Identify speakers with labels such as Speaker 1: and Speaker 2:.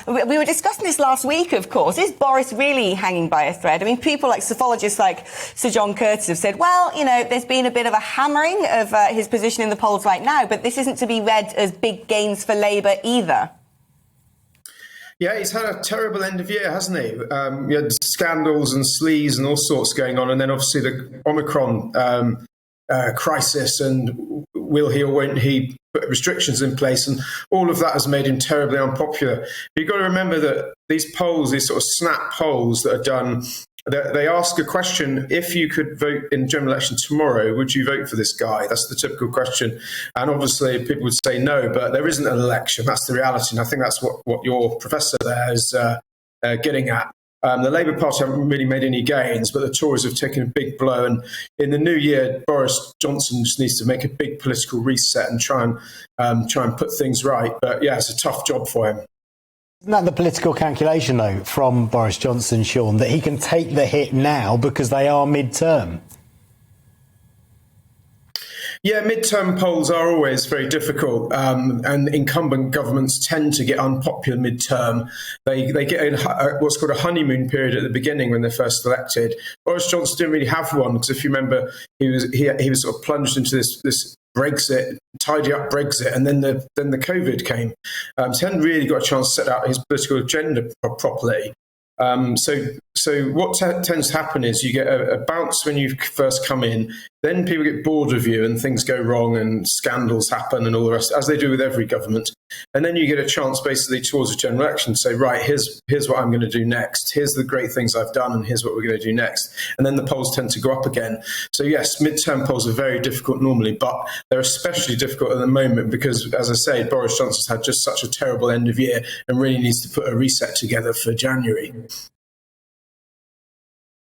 Speaker 1: we were discussing this last week, of course. Is Boris really hanging by a thread? I mean, people like psephologists like Sir John Curtis have said, well, you know, there's been a bit of a hammering of his position in the polls right now, but this isn't to be read as big gains for Labour either.
Speaker 2: Yeah, he's had a terrible end of year, hasn't he? He had scandals and sleaze and all sorts going on. And then obviously the Omicron crisis and will he or won't he put restrictions in place? And all of that has made him terribly unpopular. But you've got to remember that these polls, these sort of snap polls that are done, they ask a question: if you could vote in general election tomorrow, would you vote for this guy? That's the typical question. And obviously people would say no, but there isn't an election. That's the reality. And I think that's what your professor there is getting at. The Labour Party haven't really made any gains, but the Tories have taken a big blow. And in the new year, Boris Johnson just needs to make a big political reset and try and put things right. But yeah, it's a tough job for him.
Speaker 3: Isn't that the political calculation, though, from Boris Johnson, Sean, that he can take the hit now because they are mid-term?
Speaker 2: Yeah, midterm polls are always very difficult, and incumbent governments tend to get unpopular midterm. They get what's called a honeymoon period at the beginning when they're first elected. Boris Johnson didn't really have one because, if you remember, he was sort of plunged into this Brexit, tidy up Brexit, and then the COVID came. So he hadn't really got a chance to set out his political agenda properly. So what tends to happen is you get a bounce when you first come in, then people get bored of you and things go wrong and scandals happen and all the rest, as they do with every government. And then you get a chance basically towards a general election to say, right, here's what I'm going to do next. Here's the great things I've done and here's what we're going to do next. And then the polls tend to go up again. So yes, midterm polls are very difficult normally, but they're especially difficult at the moment because, as I say, Boris Johnson's had just such a terrible end of year and really needs to put a reset together for January.